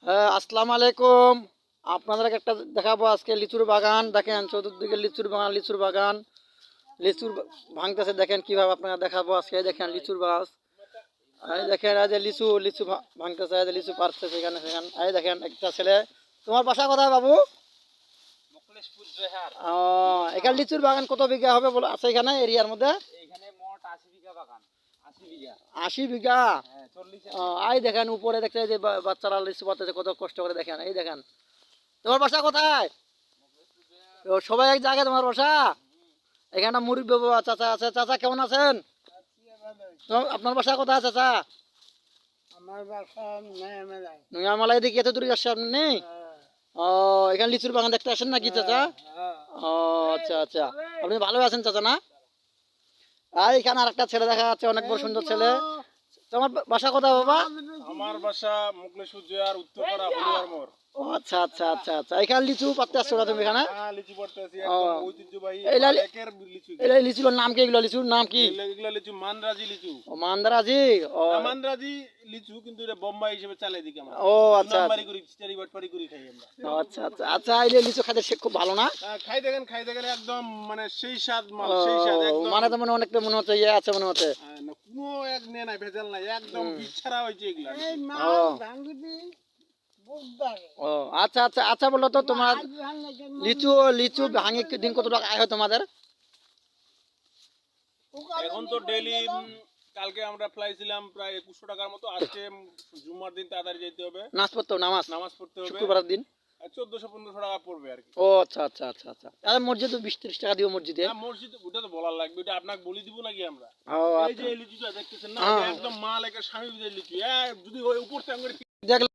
হ্যাঁ, আসসালামু আলাইকুম। আপনাদেরকে একটা দেখাবো আজকে লিচুর বাগান। দেখেন চতুর্দিকে লিচুর বাগান ভাঙতেছে। দেখেন কিভাবে আপনারা দেখাবো আজকে। দেখেন লিচুর গাছ, এই দেখেন এই যে লিচু লিচু ভাঙতেছে, এই যে লিচু পারতেছে এখানে সেখানে। এই দেখেন একটা ছেলে। তোমার বাসা কোথায় বাবু? এখানে লিচুর বাগান কত বিঘা হবে বলো আছে এখানে এরিয়ার মধ্যে? এখানে মোট 80 বিঘা বাগান। 80 বিঘা। 80 বিঘা। হ্যাঁ, 40 এই দেখেন উপরে দেখতে যে বাচ্চারা লিচু পারতেছে কত কষ্ট করে। দেখেন এই দেখেন। তোমার বাসা কোথায়? ও, সবাই এক জায়গায় তোমার বাসা? এখানে মুরব্বী বাবা চাচা আছে। চাচা কেমন আছেন? আপনার বাসা কোথায় চাচা? আমার বাসা নয়ামেলায়। নয়ামালাই দিকে এত দূরে আসছে আপনি? ও, এখানে লিচুর বাগান দেখতে আসেন নাকি চাচা? ও, আচ্ছা আচ্ছা। আপনি ভালো আছেন চাচা না? আর এখানে আরেকটা ছেলে দেখা যাচ্ছে, অনেক বড় সুন্দর ছেলে। তোমার বাসা কোথায় বাবা? আমার বাসা মুকলেশ্বর জয়ার উত্তরপাড়া হলুয়ার মোড়। ও আচ্ছা আচ্ছা আচ্ছা আচ্ছা। এখানে লিচু পাততে আসছো না তুমি এখানে? হ্যাঁ, লিচু পড়তে আছি, ও, একদম ঐতিহ্যবাহী এলা- একের লিচু। এলা লিচুর নাম কি? এগুলো লিচুর নাম কি? এগুলা লিচু মান্দ্রাজি লিচু। ও, মান্দারাজি। ও না, মান্দ্রাজি লিচু, কিন্তু এটা বোম্বাই হিসেবে চালাই দিকে আমরা। ও আচ্ছা নাম্বারি করি, চিটারি বাটপারি করি খাই আমরা। ও, আচ্ছা আচ্ছা আচ্ছা। এই লিচু খাইতে খুব ভালো না? খাই দেখেন একদম মানে সেই স্বাদ মাল, ও, সেই স্বাদ একদম। মানে তো মনে অনেকটা মনে হচ্ছে ইয়ে আছে মনে হচ্ছে। না, কোনো এক নে নাই, ভেজাল নাই, একদম বিছাড়া হয়েছে এগুলা। ও ও, আচ্ছা আচ্ছা আচ্ছা। বলো তো তোমার লিচু লিচু ভাঙে দিন কত টাকা আয় হয় তোমাদের? এখন তো ডেইলি কালকে আমরা ফ্লাইছিলাম প্রায় 2100 টাকার মতো। আজকে জুম্মার দিন তাড়াতাড়ি যেতে হবে, নামাজ পড়তো, নামাজ নামাজ পড়তে হবে। শুক্রবারের দিন। 1400-1500 টাকা পড়বে আর কি। ও আচ্ছা আচ্ছা আচ্ছা আচ্ছা। আরে মসজিদে 20-30 টাকা দিও মসজিদে। না, মসজিদ ওটা তো বলার লাগবে, ওটা আপনাকে বলি দিব নাকি আমরা? ও এই যে আচ্ছা। এই লিচুটা দেখতেছেন না, হ্যাঁ। এটা একদম মাল একটা স্বামী বিদের লিচু। যদি ওই উপর থেকে করে দেখলে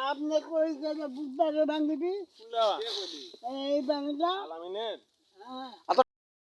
আপনি কই গেলে বুধবারে ভাঙবি? ফুলা এই বাংলা আলামিনের আচ্ছা।